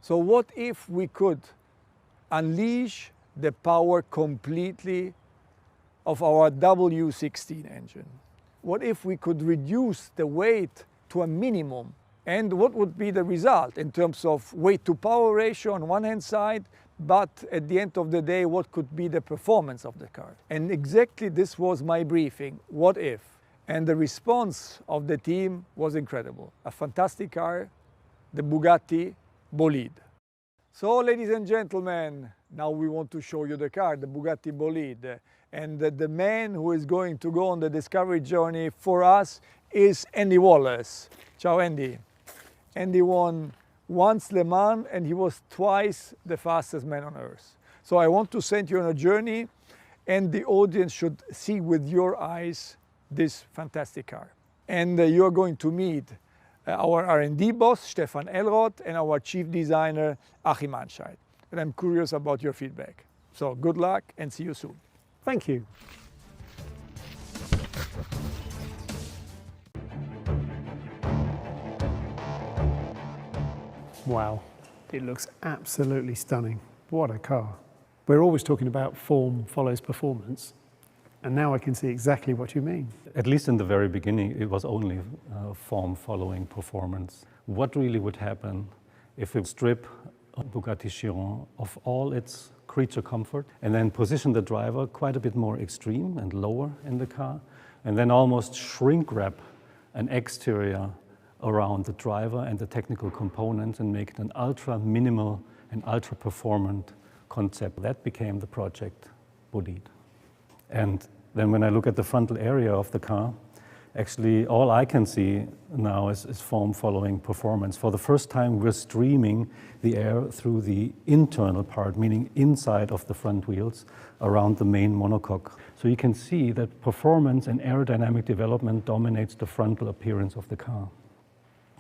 So what if we could unleash the power completely of our W16 engine? What if we could reduce the weight to a minimum? And what would be the result in terms of weight to power ratio on one hand side, but at the end of the day, what could be the performance of the car? And exactly this was my briefing, what if? And the response of the team was incredible. A fantastic car, the Bugatti Bolide. So, ladies and gentlemen, now we want to show you the car, the Bugatti Bolide. And the man who is going to go on the discovery journey for us is Andy Wallace. Ciao, Andy. Andy won once Le Mans and he was twice the fastest man on earth. So I want to send you on a journey, and the audience should see with your eyes this fantastic car. And you're going to meet our R&D boss, Stefan Elroth, and our chief designer, Achim Anscheid. And I'm curious about your feedback. So good luck and see you soon. Thank you. Wow, it looks absolutely stunning. What a car. We're always talking about form follows performance, and now I can see exactly what you mean. At least in the very beginning, it was only form following performance. What really would happen if we strip a Bugatti Chiron of all its creature comfort and then position the driver quite a bit more extreme and lower in the car, and then almost shrink wrap an exterior around the driver and the technical components and make it an ultra minimal and ultra performant concept. That became the project Bolide. And then when I look at the frontal area of the car, actually all I can see now is form following performance. For the first time, we're streaming the air through the internal part, meaning inside of the front wheels around the main monocoque. So you can see that performance and aerodynamic development dominates the frontal appearance of the car.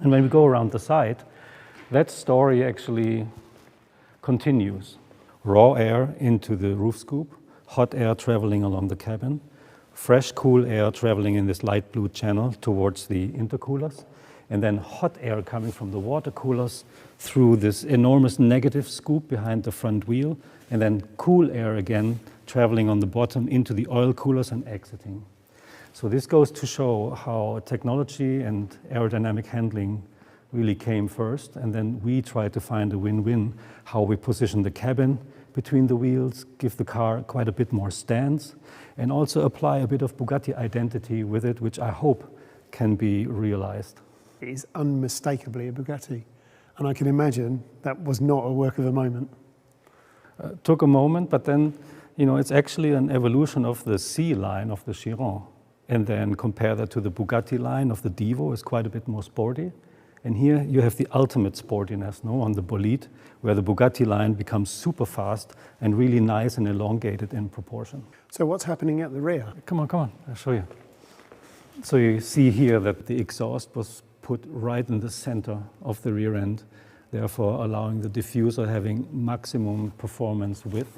And when we go around the side, that story actually continues. Raw air into the roof scoop, hot air traveling along the cabin, fresh cool air traveling in this light blue channel towards the intercoolers, and then hot air coming from the water coolers through this enormous negative scoop behind the front wheel, and then cool air again traveling on the bottom into the oil coolers and exiting. So this goes to show how technology and aerodynamic handling really came first, and then we try to find a win-win, how we position the cabin between the wheels, give the car quite a bit more stance, and also apply a bit of Bugatti identity with it, which I hope can be realized. It is unmistakably a Bugatti, and I can imagine that was not a work of a moment. Took a moment, but then, you know, it's actually an evolution of the C line of the Chiron. And then compare that to the Bugatti line of the Divo, is quite a bit more sporty. And here you have the ultimate sportiness, no, on the Bolide, where the Bugatti line becomes super fast and really nice and elongated in proportion. So what's happening at the rear? Come on, I'll show you. So you see here that the exhaust was put right in the center of the rear end, therefore allowing the diffuser having maximum performance width.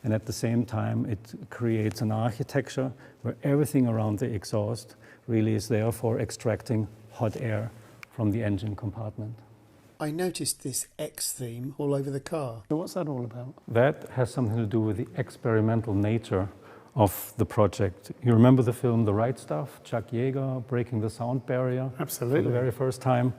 And at the same time, it creates an architecture where everything around the exhaust really is there for extracting hot air from the engine compartment. I noticed this X theme all over the car. So what's that all about? That has something to do with the experimental nature of the project. You remember the film The Right Stuff? Chuck Yeager breaking the sound barrier. Absolutely. For the very first time.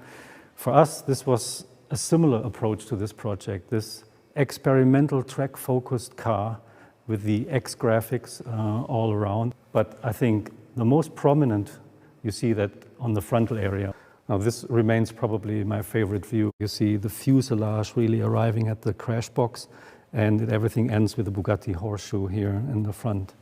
For us, this was a similar approach to this project. This experimental track-focused car with the X graphics all around. But I think the most prominent, you see that on the frontal area. Now this remains probably my favorite view. You see the fuselage really arriving at the crash box, and everything ends with the Bugatti horseshoe here in the front.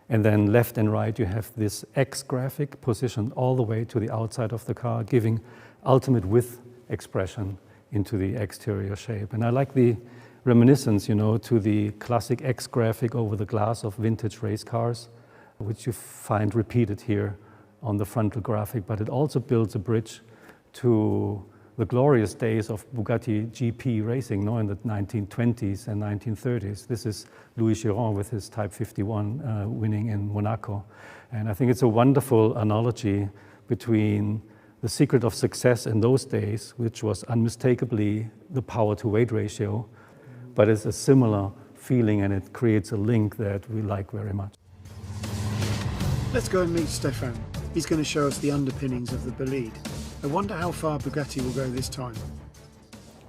And then left and right you have this X graphic positioned all the way to the outside of the car, giving ultimate width expression into the exterior shape. And I like the reminiscence, you know, to the classic X graphic over the glass of vintage race cars, which you find repeated here on the frontal graphic, but it also builds a bridge to the glorious days of Bugatti GP racing, in the 1920s and 1930s. This is Louis Chiron with his Type 51 winning in Monaco. And I think it's a wonderful analogy between The secret of success in those days, which was unmistakably the power-to-weight ratio, but it's a similar feeling and it creates a link that we like very much. Let's go and meet Stefan. He's going to show us the underpinnings of the Bolide. I wonder how far Bugatti will go this time.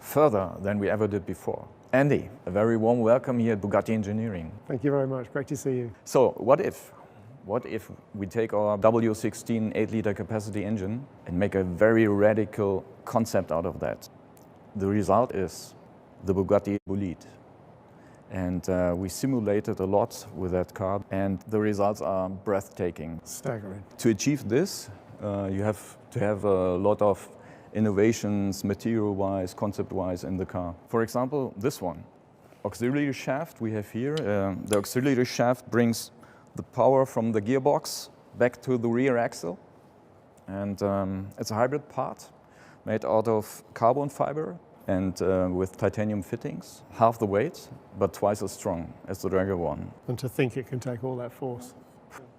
Further than we ever did before. Andy, a very warm welcome here at Bugatti Engineering. Thank you very much. Great to see you. So what if we take our W16 8-liter capacity engine and make a very radical concept out of that? The result is the Bugatti Bolide. And we simulated a lot with that car, and the results are breathtaking. Staggering. To achieve this, you have to have a lot of innovations, material-wise, concept-wise in the car. For example, this one, auxiliary shaft we have here. The auxiliary shaft brings the power from the gearbox back to the rear axle. And it's a hybrid part made out of carbon fiber and with titanium fittings. Half the weight, but twice as strong as the regular one. And to think it can take all that force.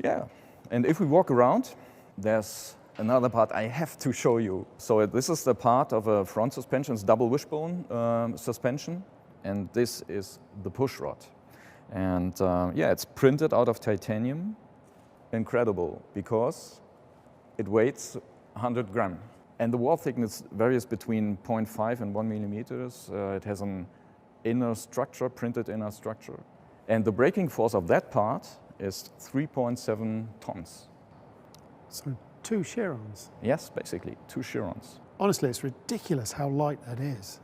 Yeah, and if we walk around, there's another part I have to show you. So this is the part of a front suspension, it's double wishbone suspension, and this is the push rod. And yeah, it's printed out of titanium. Incredible, because it weighs 100 grams. And the wall thickness varies between 0.5 and 1 millimeters. It has an inner structure, printed inner structure. And the braking force of that part is 3.7 tons. So 2 Chirons. Yes, basically, 2 Chirons. Honestly, it's ridiculous how light that is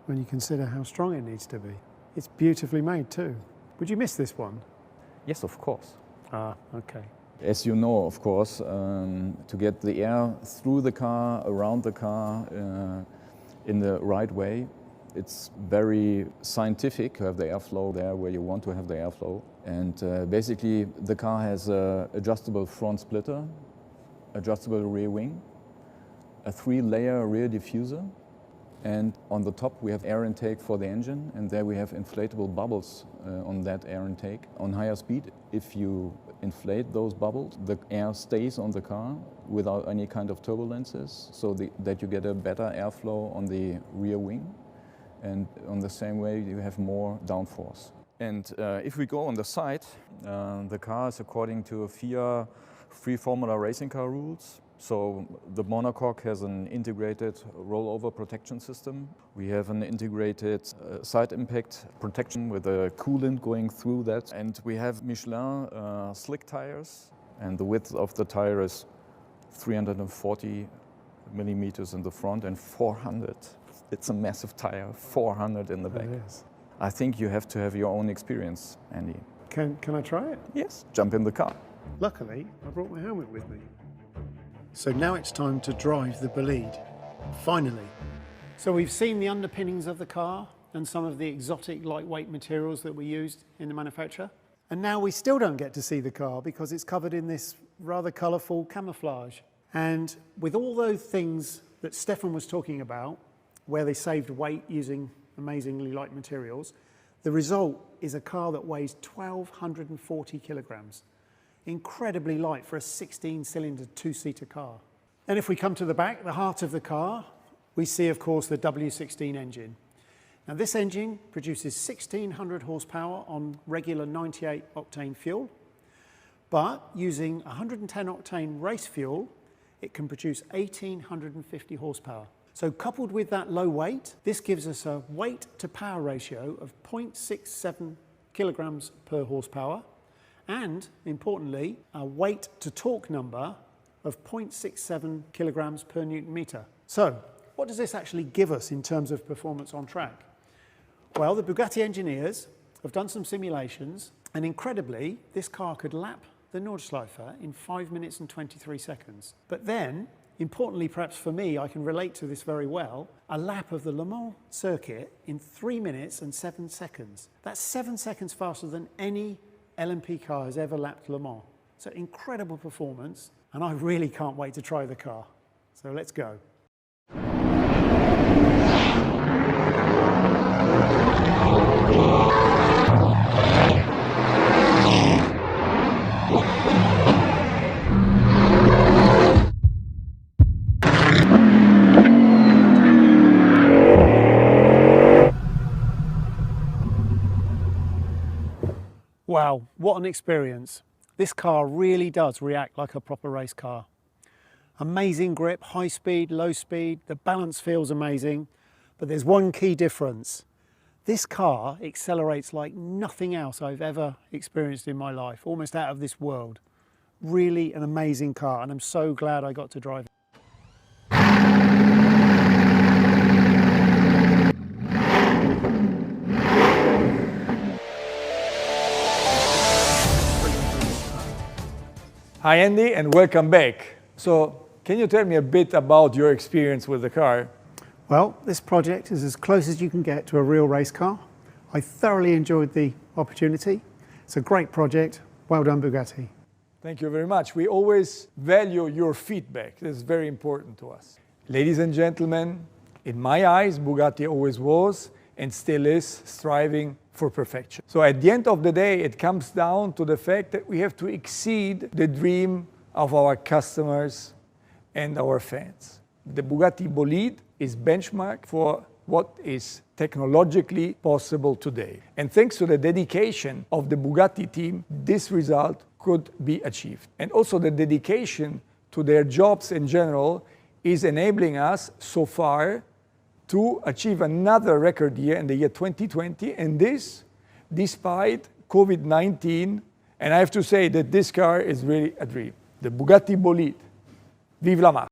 when you consider how strong it needs to be. It's beautifully made too. Would you miss this one? Yes, of course. Ah, okay. As you know, of course, to get the air through the car, around the car, in the right way, it's very scientific to have the airflow there where you want to have the airflow. And basically, the car has an adjustable front splitter, adjustable rear wing, a 3-layer rear diffuser, and on the top we have air intake for the engine, and there we have inflatable bubbles on that air intake. On higher speed, if you inflate those bubbles, the air stays on the car without any kind of turbulences, so that you get a better airflow on the rear wing, and on the same way you have more downforce. And if we go on the side, the car is according to FIA free formula racing car rules. So the monocoque has an integrated rollover protection system. We have an integrated side impact protection with a coolant going through that. And we have Michelin slick tires, and the width of the tire is 340 millimeters in the front and 400. It's a massive tire, 400 in the back. It is. I think you have to have your own experience, Andy. Can I try it? Yes, jump in the car. Luckily, I brought my helmet with me. So now it's time to drive the Bolide, finally. So we've seen the underpinnings of the car and some of the exotic lightweight materials that we used in the manufacture. And now we still don't get to see the car because it's covered in this rather colourful camouflage. And with all those things that Stefan was talking about, where they saved weight using amazingly light materials, the result is a car that weighs 1,240 kilograms. Incredibly light for a 16-cylinder 2-seater car. And if we come to the back, the heart of the car, we see, of course, the W16 engine. Now, this engine produces 1,600 horsepower on regular 98-octane fuel, but using 110-octane race fuel, it can produce 1,850 horsepower. So coupled with that low weight, this gives us a weight-to-power ratio of 0.67 kilograms per horsepower, and, importantly, a weight-to-torque number of 0.67 kilograms per newton meter. So, what does this actually give us in terms of performance on track? Well, the Bugatti engineers have done some simulations, and incredibly, this car could lap the Nordschleife in 5 minutes and 23 seconds. But then, importantly perhaps for me, I can relate to this very well, a lap of the Le Mans circuit in 3 minutes and 7 seconds. That's 7 seconds faster than any LMP car has ever lapped Le Mans. So incredible performance, and I really can't wait to try the car. So let's go. Wow, what an experience. This car really does react like a proper race car. Amazing grip, high speed, low speed, the balance feels amazing, but there's one key difference. This car accelerates like nothing else I've ever experienced in my life, almost out of this world. Really an amazing car, and I'm so glad I got to drive it. Hi Andy, and welcome back. So, can you tell me a bit about your experience with the car? Well, this project is as close as you can get to a real race car. I thoroughly enjoyed the opportunity. It's a great project. Well done, Bugatti. Thank you very much. We always value your feedback. This is very important to us. Ladies and gentlemen, in my eyes, Bugatti always was and still is striving for perfection. So at the end of the day, it comes down to the fact that we have to exceed the dream of our customers and our fans. The Bugatti Bolide is benchmark for what is technologically possible today. And thanks to the dedication of the Bugatti team, this result could be achieved. And also the dedication to their jobs in general is enabling us so far to achieve another record year in the year 2020, and this despite COVID-19. And I have to say that this car is really a dream. The Bugatti Bolide. Vive la marque!